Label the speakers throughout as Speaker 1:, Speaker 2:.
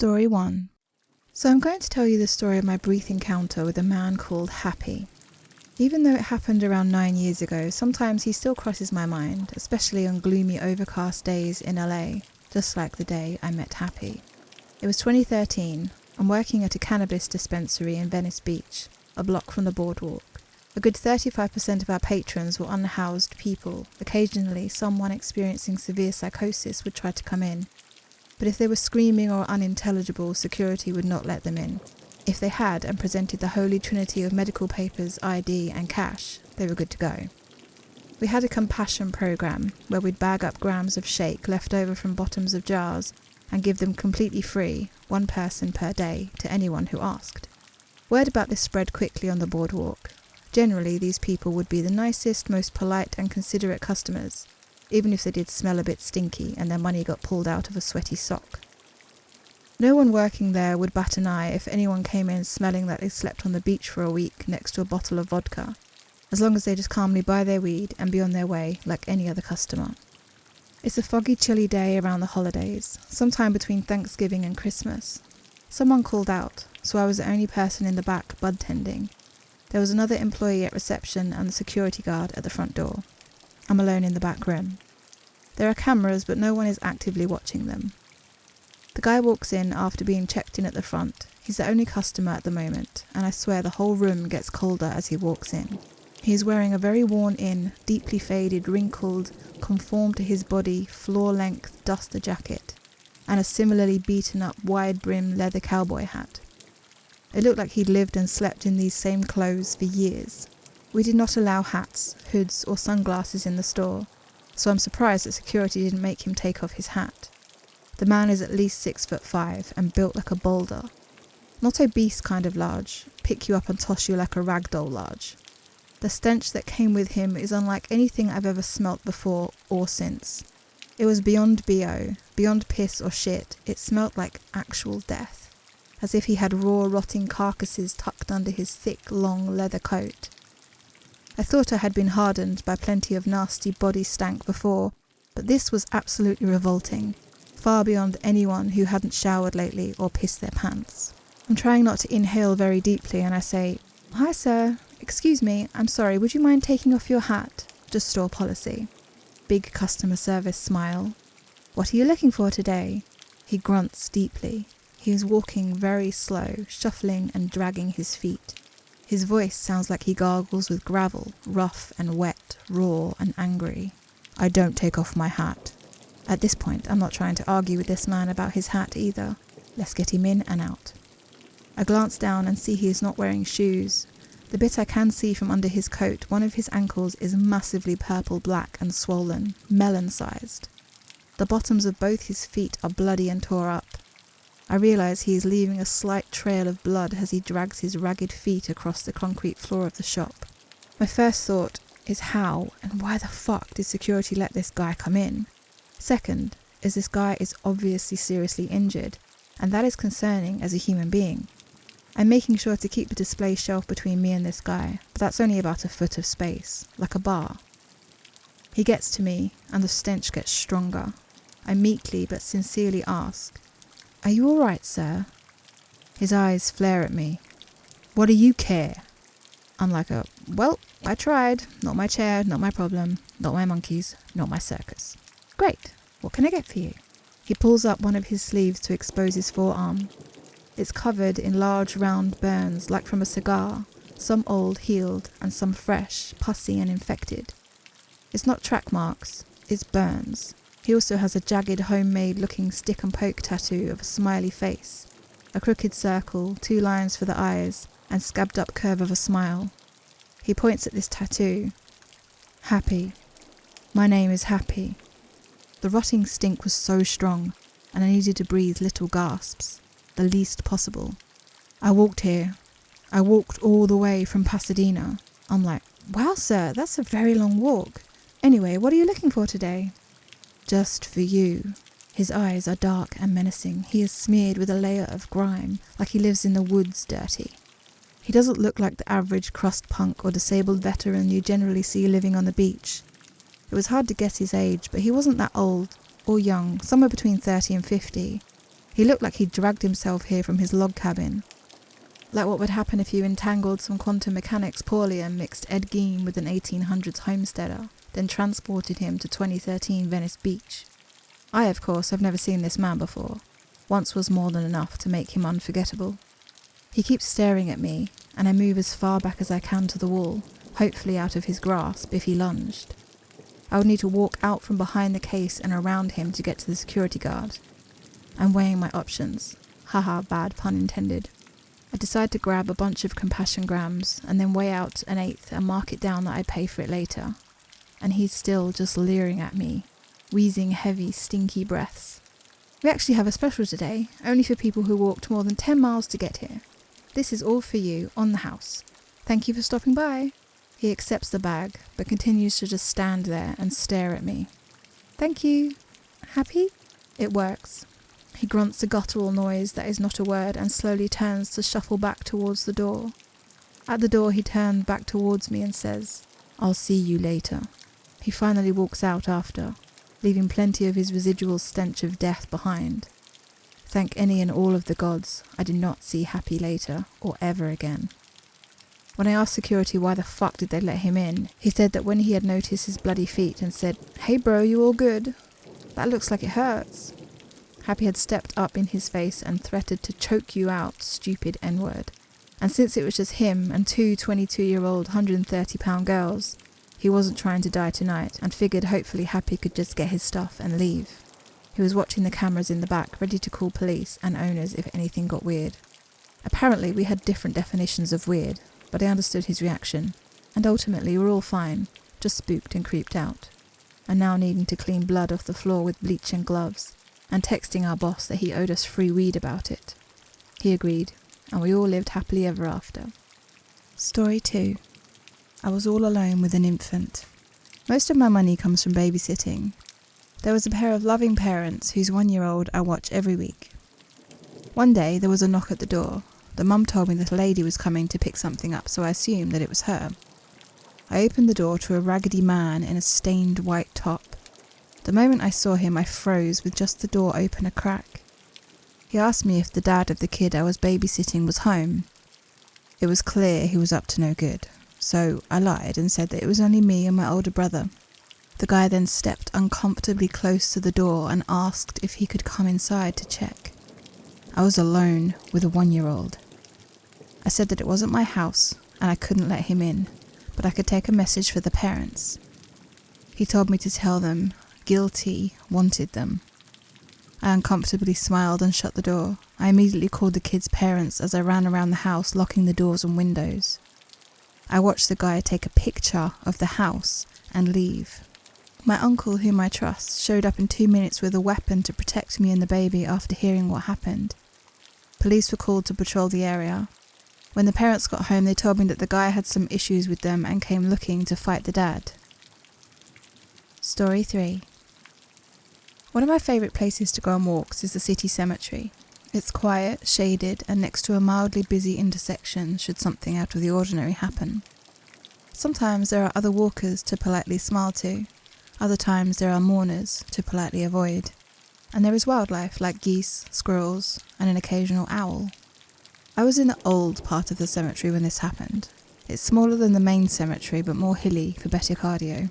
Speaker 1: Story 1. So I'm going to tell you the story of my brief encounter with a man called Happy. Even though it happened around 9 years ago, sometimes he still crosses my mind, especially on gloomy overcast days in LA, just like the day I met Happy. It was 2013. I'm working at a cannabis dispensary in Venice Beach, a block from the boardwalk. A good 35% of our patrons were unhoused people. Occasionally, someone experiencing severe psychosis would try to come in. But if they were screaming or unintelligible, security would not let them in. If they had and presented the holy trinity of medical papers, ID and cash, they were good to go. We had a compassion program where we'd bag up grams of shake left over from bottoms of jars and give them completely free, one person per day, to anyone who asked. Word about this spread quickly on the boardwalk. Generally, these people would be the nicest, most polite and considerate customers, even if they did smell a bit stinky and their money got pulled out of a sweaty sock. No one working there would bat an eye if anyone came in smelling like they slept on the beach for a week next to a bottle of vodka, as long as they just calmly buy their weed and be on their way like any other customer. It's a foggy, chilly day around the holidays, sometime between Thanksgiving and Christmas. Someone called out, so I was the only person in the back bud tending. There was another employee at reception and the security guard at the front door. I'm alone in the back room. There are cameras, but no one is actively watching them. The guy walks in after being checked in at the front. He's the only customer at the moment, and I swear the whole room gets colder as he walks in. He is wearing a very worn-in, deeply faded, wrinkled, conformed to his body, floor-length duster jacket, and a similarly beaten-up, wide-brimmed leather cowboy hat. It looked like he'd lived and slept in these same clothes for years. We did not allow hats, hoods or sunglasses in the store, so I'm surprised that security didn't make him take off his hat. The man is at least 6'5" and built like a boulder. Not obese kind of large, pick you up and toss you like a ragdoll large. The stench that came with him is unlike anything I've ever smelt before or since. It was beyond BO, beyond piss or shit. It smelt like actual death, as if he had raw, rotting carcasses tucked under his thick, long leather coat. I thought I had been hardened by plenty of nasty body stank before, but this was absolutely revolting, far beyond anyone who hadn't showered lately or pissed their pants. I'm trying not to inhale very deeply and I say, "Hi sir, excuse me, I'm sorry, would you mind taking off your hat? Just store policy." Big customer service smile. "What are you looking for today?" He grunts deeply. He is walking very slow, shuffling and dragging his feet. His voice sounds like he gargles with gravel, rough and wet, raw and angry. "I don't take off my hat." At this point, I'm not trying to argue with this man about his hat either. Let's get him in and out. I glance down and see he is not wearing shoes. The bit I can see from under his coat, one of his ankles is massively purple-black and swollen, melon-sized. The bottoms of both his feet are bloody and tore up. I realise he is leaving a slight trail of blood as he drags his ragged feet across the concrete floor of the shop. My first thought is how and why the fuck did security let this guy come in? Second, is this guy is obviously seriously injured, and that is concerning as a human being. I'm making sure to keep the display shelf between me and this guy, but that's only about a foot of space, like a bar. He gets to me, and the stench gets stronger. I meekly but sincerely ask, "Are you all right, sir?" His eyes flare at me. "What do you care?" I'm like well, I tried. Not my chair, not my problem. Not my monkeys, not my circus. "Great, what can I get for you?" He pulls up one of his sleeves to expose his forearm. It's covered in large round burns like from a cigar, some old, healed, and some fresh, pussy and infected. It's not track marks, it's burns. He also has a jagged, homemade-looking stick-and-poke tattoo of a smiley face, a crooked circle, 2 lines for the eyes, and scabbed-up curve of a smile. He points at this tattoo. "Happy. My name is Happy." The rotting stink was so strong, and I needed to breathe little gasps, the least possible. "I walked here. I walked all the way from Pasadena." I'm like, "Wow, sir, that's a very long walk. Anyway, what are you looking for today?" "Just for you." His eyes are dark and menacing. He is smeared with a layer of grime, like he lives in the woods dirty. He doesn't look like the average crust punk or disabled veteran you generally see living on the beach. It was hard to guess his age, but he wasn't that old or young, somewhere between 30 and 50. He looked like he'd dragged himself here from his log cabin. Like what would happen if you entangled some quantum mechanics poorly and mixed Ed Gein with an 1800s homesteader, then transported him to 2013 Venice Beach. I, of course, have never seen this man before. Once was more than enough to make him unforgettable. He keeps staring at me, and I move as far back as I can to the wall, hopefully out of his grasp if he lunged. I would need to walk out from behind the case and around him to get to the security guard. I'm weighing my options. Haha, bad pun intended. I decide to grab a bunch of compassion grams and then weigh out an eighth and mark it down that I'd pay for it later. And he's still just leering at me, wheezing heavy, stinky breaths. We actually have a special today, only for people who walked more than 10 miles to get here. This is all for you, on the house. Thank you for stopping by. He accepts the bag, but continues to just stand there and stare at me. Thank you. Happy? It works. He grunts a guttural noise that is not a word and slowly turns to shuffle back towards the door. At the door he turned back towards me and says, "I'll see you later." He finally walks out after, leaving plenty of his residual stench of death behind. Thank any and all of the gods, I did not see Happy later, or ever again. When I asked security why the fuck did they let him in, he said that when he had noticed his bloody feet and said, "Hey bro, you all good? That looks like it hurts." Happy had stepped up in his face and threatened to choke you out, stupid N-word. And since it was just him and two 22-year-old 130-pound girls, he wasn't trying to die tonight and figured hopefully Happy could just get his stuff and leave. He was watching the cameras in the back, ready to call police and owners if anything got weird. Apparently we had different definitions of weird, but I understood his reaction, and ultimately we're all fine, just spooked and creeped out, and now needing to clean blood off the floor with bleach and gloves, and texting our boss that he owed us free weed about it. He agreed, and we all lived happily ever after. Story 2. I was all alone with an infant. Most of my money comes from babysitting. There was a pair of loving parents whose 1-year-old I watch every week. One day there was a knock at the door. The mum told me that a lady was coming to pick something up, so I assumed that it was her. I opened the door to a raggedy man in a stained white top. The moment I saw him, I froze with just the door open a crack. He asked me if the dad of the kid I was babysitting was home. It was clear he was up to no good, so I lied and said that it was only me and my older brother. The guy then stepped uncomfortably close to the door and asked if he could come inside to check. I was alone with a 1-year-old. I said that it wasn't my house and I couldn't let him in, but I could take a message for the parents. He told me to tell them guilty wanted them. I uncomfortably smiled and shut the door. I immediately called the kids' parents as I ran around the house locking the doors and windows. I watched the guy take a picture of the house and leave. My uncle, whom I trust, showed up in 2 minutes with a weapon to protect me and the baby after hearing what happened. Police were called to patrol the area. When the parents got home, they told me that the guy had some issues with them and came looking to fight the dad. Story 3. One of my favourite places to go on walks is the city cemetery. It's quiet, shaded, and next to a mildly busy intersection should something out of the ordinary happen. Sometimes there are other walkers to politely smile to. Other times there are mourners to politely avoid. And there is wildlife like geese, squirrels, and an occasional owl. I was in the old part of the cemetery when this happened. It's smaller than the main cemetery but more hilly for better cardio.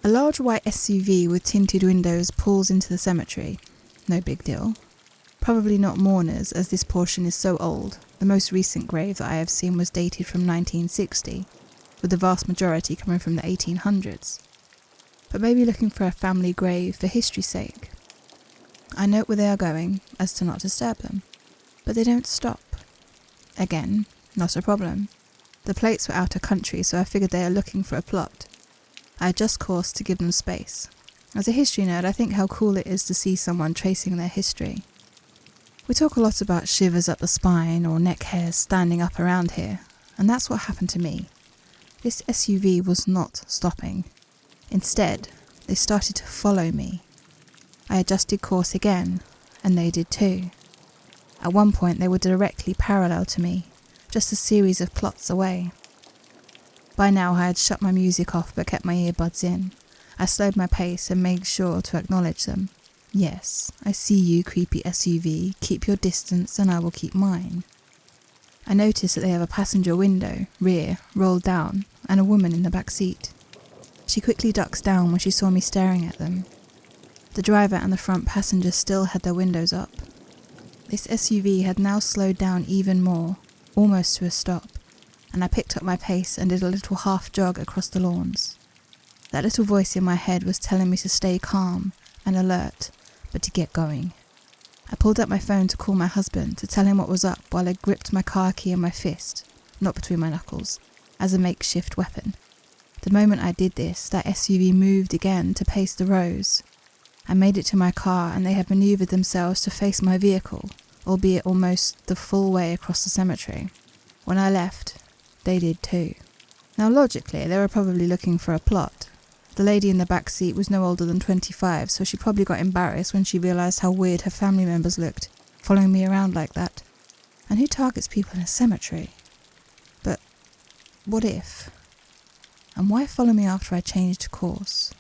Speaker 1: A large white SUV with tinted windows pulls into the cemetery. No big deal. Probably not mourners, as this portion is so old. The most recent grave that I have seen was dated from 1960, with the vast majority coming from the 1800s. But maybe looking for a family grave for history's sake. I note where they are going, as to not disturb them. But they don't stop. Again, not a problem. The plates were out of country, so I figured they are looking for a plot. I adjust course to give them space. As a history nerd, I think how cool it is to see someone tracing their history. We talk a lot about shivers up the spine or neck hairs standing up around here, and that's what happened to me. This SUV was not stopping. Instead, they started to follow me. I adjusted course again, and they did too. At one point they were directly parallel to me, just a series of plots away. By now I had shut my music off but kept my earbuds in. I slowed my pace and made sure to acknowledge them. Yes, I see you, creepy SUV. Keep your distance and I will keep mine. I notice that they have a passenger window, rear, rolled down, and a woman in the back seat. She quickly ducks down when she saw me staring at them. The driver and the front passenger still had their windows up. This SUV had now slowed down even more, almost to a stop, and I picked up my pace and did a little half jog across the lawns. That little voice in my head was telling me to stay calm and alert, but to get going. I pulled up my phone to call my husband to tell him what was up while I gripped my car key in my fist, not between my knuckles, as a makeshift weapon. The moment I did this, that SUV moved again to pace the rows. I made it to my car and they had manoeuvred themselves to face my vehicle, albeit almost the full way across the cemetery. When I left, they did too. Now logically, they were probably looking for a plot. The lady in the back seat was no older than 25, so she probably got embarrassed when she realised how weird her family members looked, following me around like that. And who targets people in a cemetery? But what if? And why follow me after I changed course?